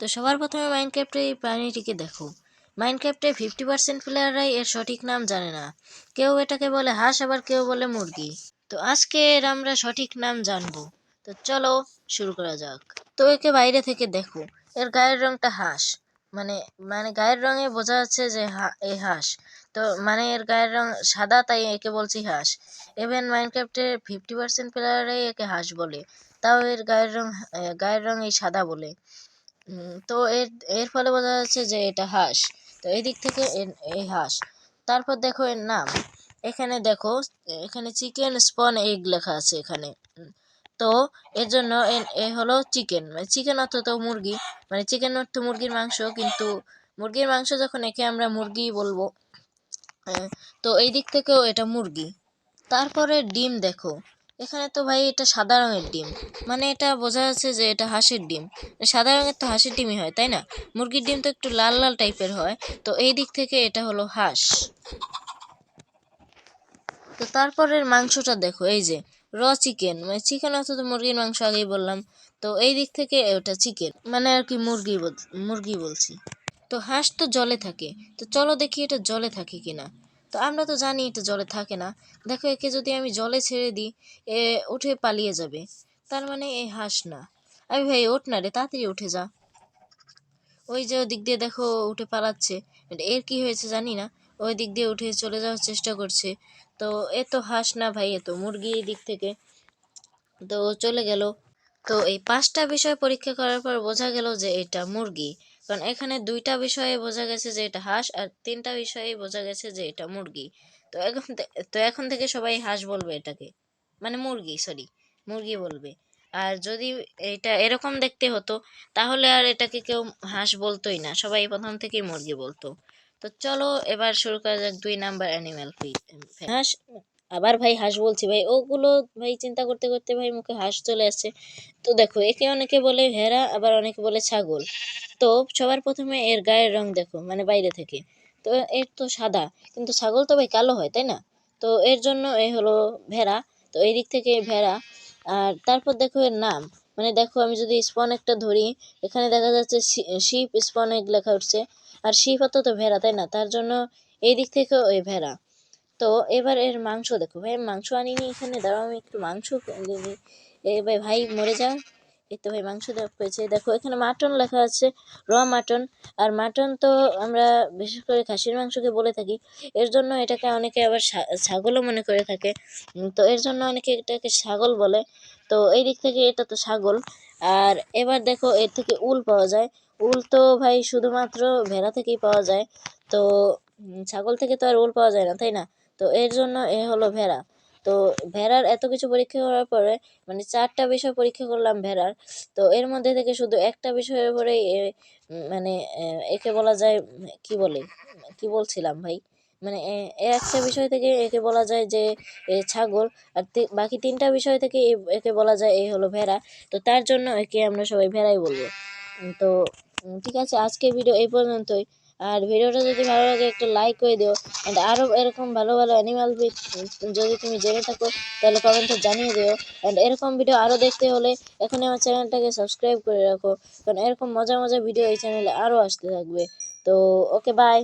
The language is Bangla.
তো সবার প্রথমে মাইনক্রাফটে এই প্রাণীটিকে দেখো। মাইনক্রাফটে 50% প্লেয়াররাই এর সঠিক নাম জানে না। কেউ এটাকে বলে হাঁস, আবার কেউ বলে মুরগি। তো আজকে এর আমরা সঠিক নাম জানবো। তো চলো শুরু করা যাক। তো একে বাইরে থেকে দেখো, এর গায়ের রংটা হাঁস, মানে মানে গায়ের রঙে বোঝা যাচ্ছে যে এই হাঁস। তো মানে এর গায়ের রং সাদা, তাই একে বলছি হাঁস। ইভেন মাইনক্রাফটের 50% প্লেয়াররাই একে হাঁস বলে, তাও এর গায়ের রং এই সাদা বলে। তো এর এর ফলে বোঝা যাচ্ছে যে এটা হাঁস। তো এই দিক থেকে এই হাঁস। তারপর দেখো এর নাম। এখানে দেখো, এখানে চিকেন স্পন এগ লেখা আছে এখানে। তো এর জন্য এ হলো চিকেন, মানে চিকেন অর্থ তো মুরগি, মানে চিকেন অর্থ মুরগির মাংস, কিন্তু মুরগির মাংস যখন একে আমরা মুরগি বলবো, তো এই দিক থেকেও এটা মুরগি। তারপরে ডিম দেখো, এখানে তো ভাই এটা সাদা রঙের ডিম, মানে এটা বোঝা যাচ্ছে যে এটা হাঁসের ডিম। সাদা রঙের তো হাঁসের ডিমই হয়, তাই না? মুরগির ডিম তো একটু লাল লাল টাইপের হয়, তো এই দিক থেকে এটা হলো হাঁস। তো তারপরের মাংসটা দেখো, এই যে র চিকেন, মানে চিকেন অর্থাৎ মুরগির মাংস, আগেই বললাম। তো এই দিক থেকে ওটা চিকেন, মানে আর কি মুরগি বলছি। তো হাঁস তো জলে থাকে, তো চলো দেখি এটা জলে থাকে কিনা। তো আমরা তো জানি এটা জলে থাকে না। দেখো, একে যদি আমি জলে ছেড়ে দিই, এ উঠে পালিয়ে যাবে, তার মানে এই হাঁস না। আমি ভাই ওঠ না রে, তাড়াতাড়ি উঠে যা। ওই যে ওদিক দিয়ে দেখো উঠে পালাচ্ছে, এর কি হয়েছে জানি না। ওই দিক দিয়ে উঠে চলে যাওয়ার চেষ্টা করছে। তো এ তো হাঁস না ভাই, এ তো মুরগি। এই দিক থেকে তো চলে গেল। তো এই 5টা বিষয় পরীক্ষা করার পর বোঝা গেল যে এটা মুরগি, কারণ এখানে 2টা বিষয়ে বোঝা গেছে যে এটা হাঁস, আর 3টা বিষয়ে বোঝা গেছে যে এটা মুরগি। তো এখন থেকে সবাই হাঁস বলবে এটাকে, মানে মুরগি, সরি, মুরগি বলবে। আর যদি এটা এরকম দেখতে হতো, তাহলে আর এটাকে কেউ হাঁস বলতোই না, সবাই প্রথম থেকেই মুরগি বলতো। তো চলো এবার শুরু করা যাক 2 নাম্বার অ্যানিমাল হাঁস। আবার ভাই হাঁস বলছি ভাই, ওগুলো ভাই চিন্তা করতে করতে ভাই মুখে হাঁস চলে আসছে। তো দেখো, একে অনেকে বলে ভেড়া, আবার অনেকে বলে ছাগল। তো সবার প্রথমে এর গায়ের রং দেখো, মানে বাইরে থেকে। তো এর তো সাদা, কিন্তু ছাগল তো ভাই কালো হয়, তাই না? তো এর জন্য এ হলো ভেড়া। তো এই দিক থেকে ভেড়া। আর তারপর দেখো এর নাম, মানে দেখো আমি যদি স্পন একটা ধরি, এখানে দেখা যাচ্ছে শিপ স্পন এগ লেখা উঠছে। আর শিপ অত তো ভেড়া, তাই না? তার জন্য এই দিক থেকেও ওই ভেড়া। তো এবার এর মাংস দেখো, ভাই মাংস আনিনি এখানে, দাঁড়াও আমি একটু মাংস নিই। ভাই ভাই মরে যা। এই তো ভাই মাংস পেয়েছে। দেখো এখানে মাটন লেখা আছে, র মাটন। আর মাটন তো আমরা বিশেষ করে খাসির মাংসকে বলে থাকি, এর জন্য এটাকে অনেকে আবার ছাগলও মনে করে থাকে। তো এর জন্য অনেকে এটাকে ছাগল বলে। তো এই দিক থেকে এটা তো ছাগল। আর এবার দেখো, এর থেকে উল পাওয়া যায়। উল তো ভাই শুধুমাত্র ভেড়া থেকেই পাওয়া যায়। তো ছাগল থেকে তো আর উল পাওয়া যায় না, তাই না? তো এর জন্য এ হলো ভেড়া। তো ভেড়ার এত কিছু পরীক্ষা করার পরে, মানে 4টা বিষয় পরীক্ষা করলাম ভেড়ার। তো এর মধ্যে থেকে শুধু একটা বিষয়ের উপরে মানে একে বলা যায়, কি বলে, কি বলছিলাম ভাই, মানে একটা বিষয় থেকে একে বলা যায় যে ছাগল। আর বাকি 3টা বিষয় থেকে একে বলা যায় এই হলো ভেড়া। তো তার জন্য একে আমরা সবাই ভেড়াই বলবো। তো ঠিক আছে, আজকের ভিডিও এই পর্যন্তই। আর ভিডিওটা যদি ভালো লাগে একটা লাইক করে দিও। অ্যান্ড আরও এরকম ভালো ভালো অ্যানিমাল যদি তুমি জেনে থাকো, তাহলে কমেন্টে জানিয়ে দিও। অ্যান্ড এরকম ভিডিও আরও দেখতে হলে এখনই আমার চ্যানেলটাকে সাবস্ক্রাইব করে রাখো, কারণ এরকম মজার মজার ভিডিও এই চ্যানেলে আরও আসতে থাকবে। তো ওকে, বাই।